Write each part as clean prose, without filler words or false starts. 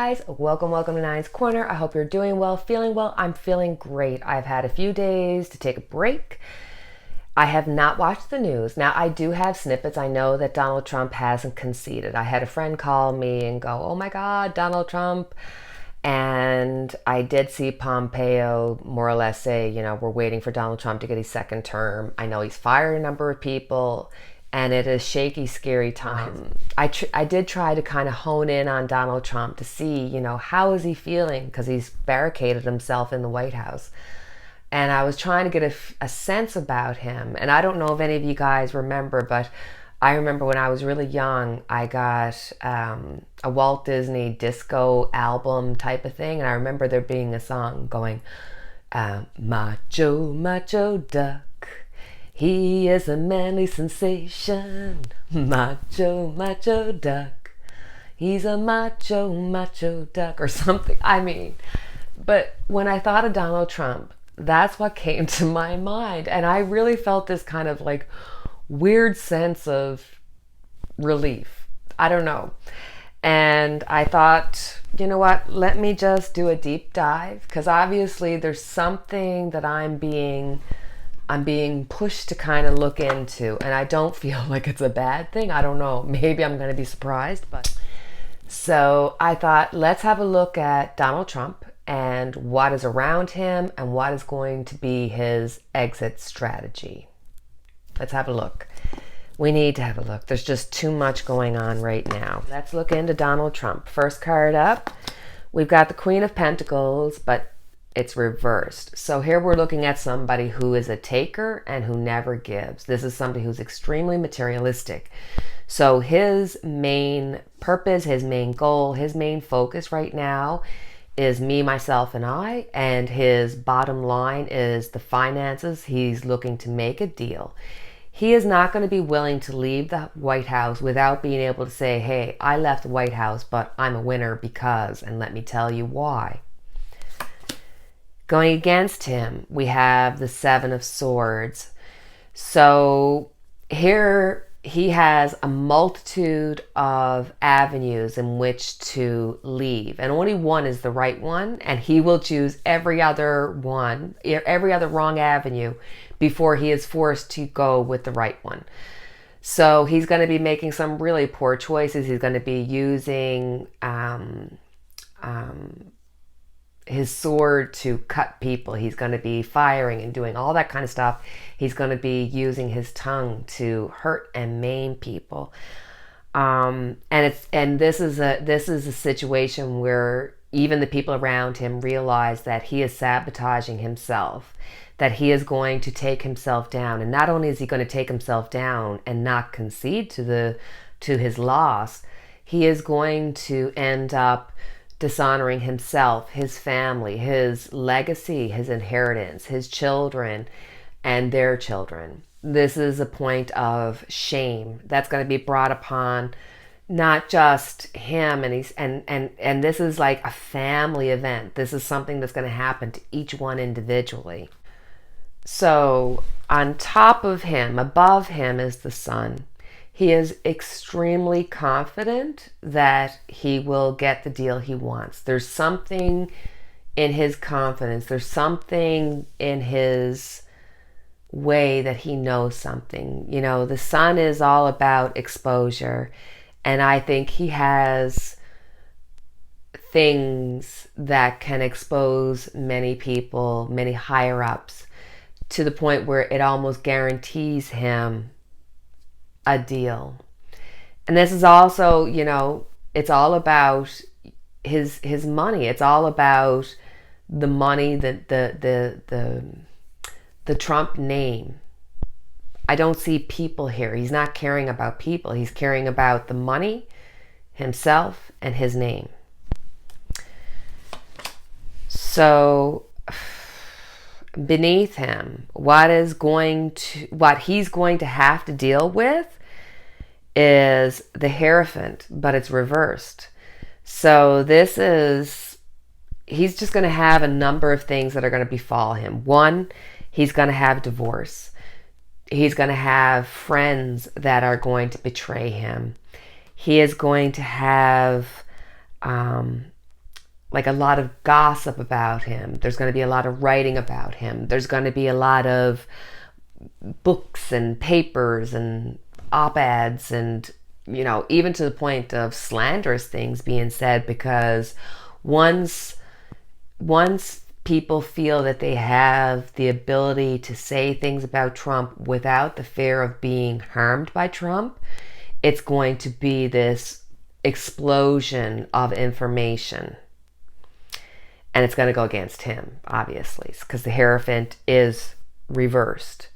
guys, welcome to Nine's Corner. I hope you're doing well, feeling well. I'm feeling great. I've had a few days to take a break. I have not watched the news. Now, I do have snippets. I know that Donald Trump hasn't conceded. I had a friend call me and go, oh my God, Donald Trump. And I did see Pompeo more or less say, we're waiting for Donald Trump to get his second term. I know he's fired a number of people, and it is shaky, scary times. I did try to kind of hone in on Donald Trump to see, how is he feeling? Because he's barricaded himself in the White House. And I was trying to get a sense about him. And I don't know if any of you guys remember, but I remember when I was really young, I got a Walt Disney disco album type of thing. And I remember there being a song going, Macho, Macho Duck. He is a manly sensation. Macho, Macho Duck. He's a macho, macho duck or something. But when I thought of Donald Trump, that's what came to my mind. And I really felt this kind of like weird sense of relief. I don't know. And I thought, you know what, let me just do a deep dive, because obviously there's something that I'm being pushed to kind of look into, and I don't feel like it's a bad thing. I don't know. Maybe I'm going to be surprised, but so I thought, let's have a look at Donald Trump and what is around him and what is going to be his exit strategy. Let's have a look. We need to have a look. There's just too much going on right now. Let's look into Donald Trump. First card up, we've got the Queen of Pentacles, but it's reversed. So here we're looking at somebody who is a taker and who never gives. This is somebody who's extremely materialistic. So his main purpose, his main goal, his main focus right now is me, myself, and I. And his bottom line is the finances. He's looking to make a deal. He is not going to be willing to leave the White House without being able to say, hey, I left the White House, but I'm a winner because, and let me tell you why. Going against him, we have the Seven of Swords. So here he has a multitude of avenues in which to leave, and only one is the right one, and he will choose every other wrong avenue before he is forced to go with the right one. So he's going to be making some really poor choices. He's going to be using his sword to cut people. He's going to be firing and doing all that kind of stuff. He's going to be using his tongue to hurt and maim people. And this is a situation where even the people around him realize that he is sabotaging himself, that he is going to take himself down. And not only is he going to take himself down and not concede to his loss, he is going to end up dishonoring himself, his family, his legacy, his inheritance, his children, and their children. This is a point of shame that's going to be brought upon not just him, and this is like a family event. This is something that's going to happen to each one individually. So on top of him, above him, is the sun. He is extremely confident that he will get the deal he wants. There's something in his confidence. There's something in his way that he knows something. The sun is all about exposure. And I think he has things that can expose many people, many higher ups, to the point where it almost guarantees him a deal. And this is also, it's all about his money. It's all about the money, the Trump name. I don't see people here. He's not caring about people. He's caring about the money, himself, and his name. So beneath him, what he's going to have to deal with is the Hierophant, but it's reversed. So he's just going to have a number of things that are going to befall him. One, he's going to have divorce. He's going to have friends that are going to betray him. He is going to have like a lot of gossip about him. There's going to be a lot of writing about him. There's going to be a lot of books and papers and op-eds and, you know, even to the point of slanderous things being said, because once people feel that they have the ability to say things about Trump without the fear of being harmed by Trump, it's going to be this explosion of information. And it's going to go against him, obviously, because the Hierophant is reversed.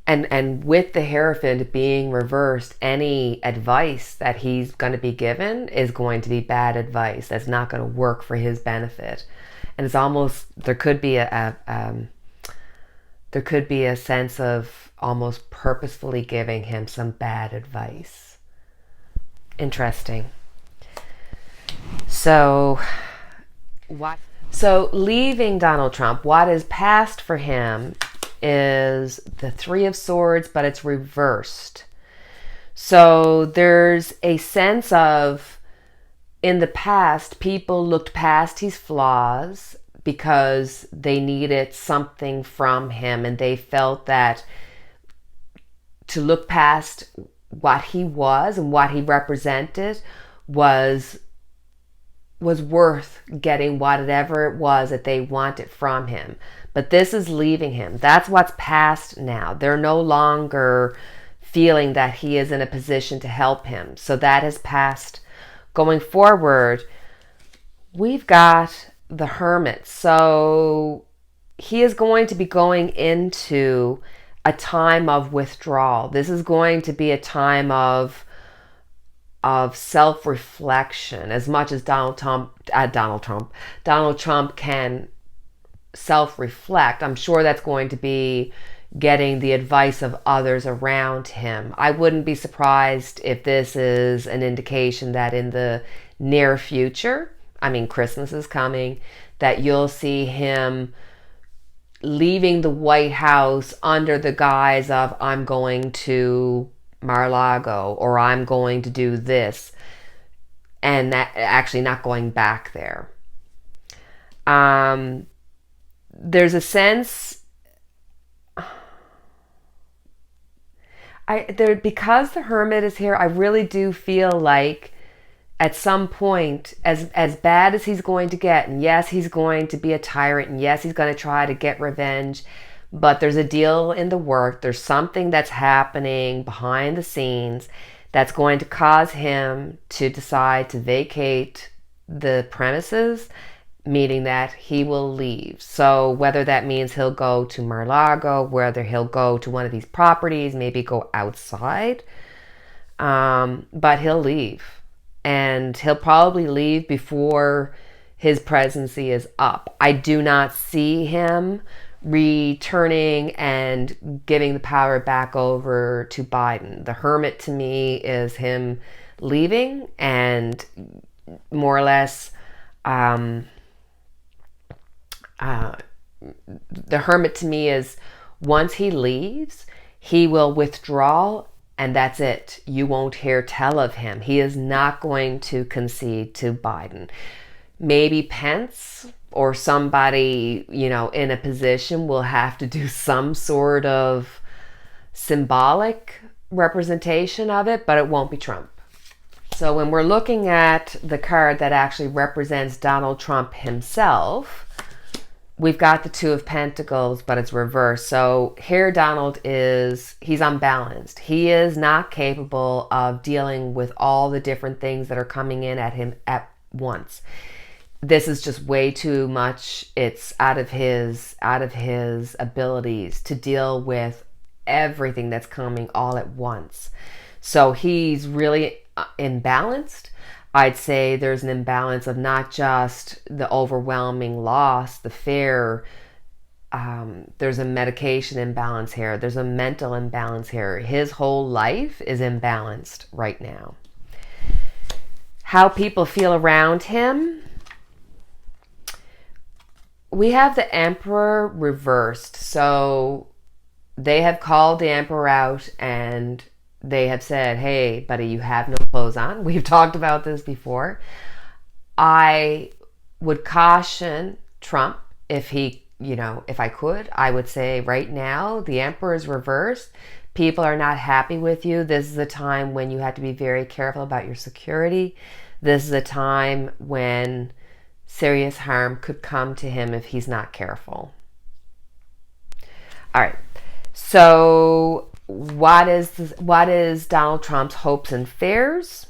And with the Hierophant being reversed, any advice that he's going to be given is going to be bad advice. That's not going to work for his benefit. And it's almost, there could be a sense of almost purposefully giving him some bad advice. Interesting. So leaving Donald Trump, what is past for him is the Three of Swords, but it's reversed. So there's a sense of, in the past, people looked past his flaws because they needed something from him, and they felt that to look past what he was and what he represented was worth getting whatever it was that they wanted from him. But this is leaving him. That's what's past now. They're no longer feeling that he is in a position to help him. So that is past. Going forward, we've got the Hermit. So he is going to be going into a time of withdrawal. This is going to be a time of self-reflection. As much as Donald Trump can self-reflect, I'm sure that's going to be getting the advice of others around him. I wouldn't be surprised if this is an indication that in the near future, I mean, Christmas is coming, that you'll see him leaving the White House under the guise of, I'm going to Mar-a-Lago, or I'm going to do this, and that actually not going back there. There's a sense because the Hermit is here, I really do feel like at some point, as bad as he's going to get, and yes, he's going to be a tyrant, and yes, he's going to try to get revenge, but there's a deal in the work. There's something that's happening behind the scenes that's going to cause him to decide to vacate the premises, meaning that he will leave. So whether that means he'll go to Mar-a-Lago, whether he'll go to one of these properties, maybe go outside, but he'll leave. And he'll probably leave before his presidency is up. I do not see him returning and giving the power back over to Biden. The Hermit to me is him leaving, and more or less the Hermit to me is, once he leaves, he will withdraw, and that's it. You won't hear tell of him. He is not going to concede to Biden. Maybe Pence or somebody, you know, in a position will have to do some sort of symbolic representation of it, but it won't be Trump. So when we're looking at the card that actually represents Donald Trump himself, we've got the Two of Pentacles, but it's reversed. So here Donald he's unbalanced. He is not capable of dealing with all the different things that are coming in at him at once. This is just way too much. It's out of his abilities to deal with everything that's coming all at once. So he's really imbalanced. I'd say there's an imbalance of not just the overwhelming loss, the fear. There's a medication imbalance here. There's a mental imbalance here. His whole life is imbalanced right now. How people feel around him. We have the Emperor reversed. So they have called the Emperor out and they have said, hey, buddy, you have no clothes on. We've talked about this before. I would caution Trump if he, if I could, I would say right now the emperor is reversed. People are not happy with you. This is a time when you have to be very careful about your security. This is a time when serious harm could come to him if he's not careful. All right. So what is Donald Trump's hopes and fears?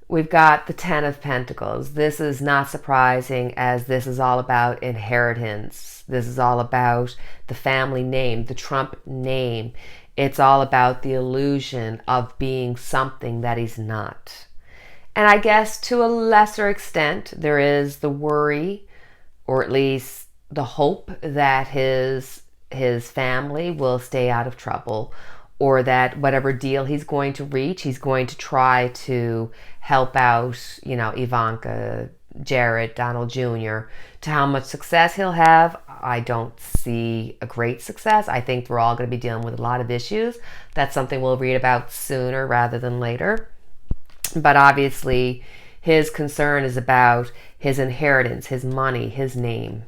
We've got the Ten of Pentacles. This is not surprising, as this is all about inheritance. This is all about the family name, the Trump name. It's all about the illusion of being something that he's not. And I guess to a lesser extent, there is the worry, or at least the hope, that his family will stay out of trouble, or that whatever deal he's going to reach, he's going to try to help out, Ivanka, Jared, Donald Jr. To how much success he'll have, I don't see a great success. I think we're all going to be dealing with a lot of issues. That's something we'll read about sooner rather than later. But obviously, his concern is about his inheritance, his money, his name.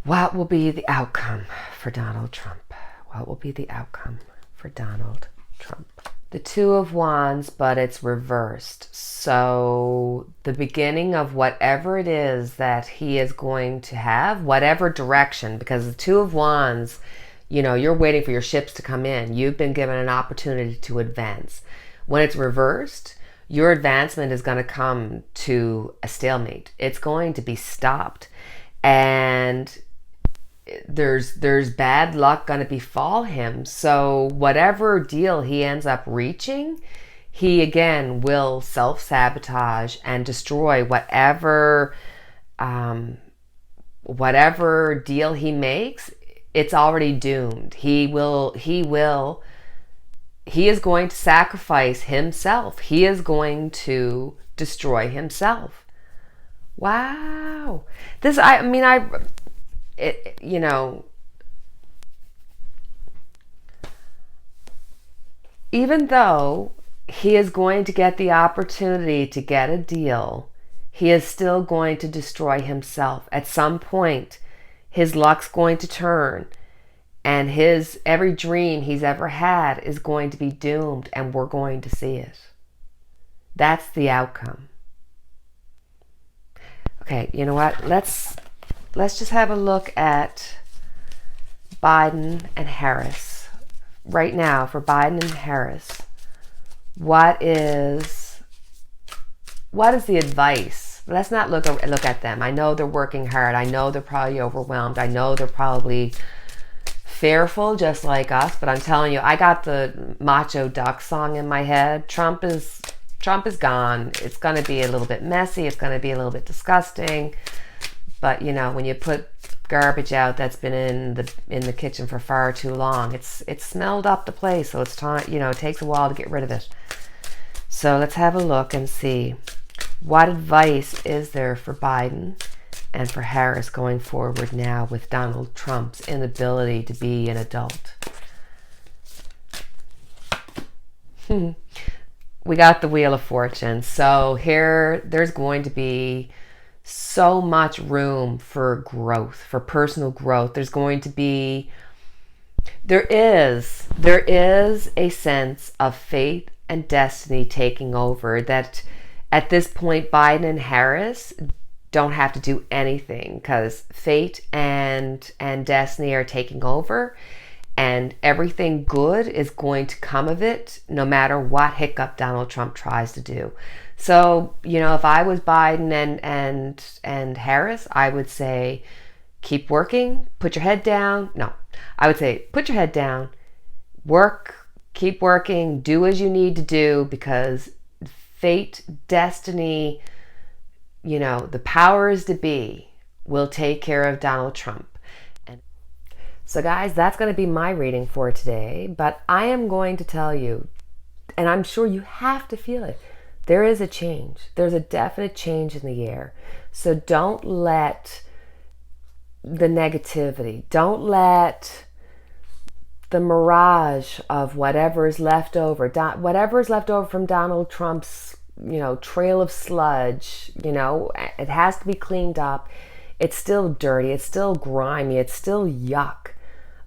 What will be the outcome for Donald Trump? What will be the outcome for Donald Trump? The Two of Wands, but it's reversed. So the beginning of whatever it is that he is going to have, whatever direction, because the Two of Wands, you're waiting for your ships to come in. You've been given an opportunity to advance. When it's reversed, your advancement is going to come to a stalemate. It's going to be stopped. And there's bad luck going to befall him. So whatever deal he ends up reaching, he again will self-sabotage and destroy whatever deal he makes. It's already doomed. He is going to sacrifice himself. He is going to destroy himself. Wow. Even though he is going to get the opportunity to get a deal, he is still going to destroy himself. At some point, his luck's going to turn, and every dream he's ever had is going to be doomed, and we're going to see it. That's the outcome. Okay, you know what? Let's just have a look at Biden and Harris. Right now, for Biden and Harris, what is the advice? Let's not look at them. I know they're working hard. I know they're probably overwhelmed. I know they're probably fearful, just like us. But I'm telling you, I got the Macho Duck song in my head. Trump is gone. It's going to be a little bit messy. It's going to be a little bit disgusting. But when you put garbage out that's been in the kitchen for far too long, it's smelled up the place. So it's time. It takes a while to get rid of it. So let's have a look and see what advice is there for Biden and for Harris going forward now with Donald Trump's inability to be an adult. We got the Wheel of Fortune. So there's going to be so much room for growth, for personal growth. There is a sense of fate and destiny taking over, that at this point Biden and Harris don't have to do anything, because fate and destiny are taking over, and everything good is going to come of it, no matter what hiccup Donald Trump tries to do. So, if I was Biden and Harris, I would say, keep working, put your head down. No, I would say, put your head down, work, keep working, do as you need to do, because fate, destiny, the powers to be will take care of Donald Trump. So guys, that's going to be my reading for today. But I am going to tell you, and I'm sure you have to feel it, there is a change. There's a definite change in the air. So don't let the negativity, don't let the mirage of whatever is left over from Donald Trump's trail of sludge. It has to be cleaned up. It's still dirty. It's still grimy. It's still yuck.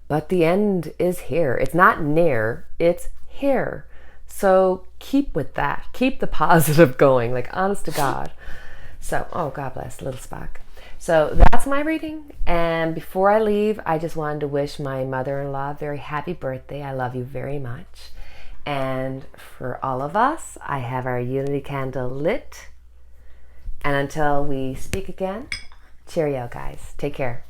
But the end is here. It's not near. It's here. So keep with that. Keep the positive going, like honest to God. So, oh, God bless, little Spock. So that's my reading. And before I leave, I just wanted to wish my mother-in-law a very happy birthday. I love you very much. And for all of us, I have our unity candle lit. And until we speak again, cheerio, guys. Take care.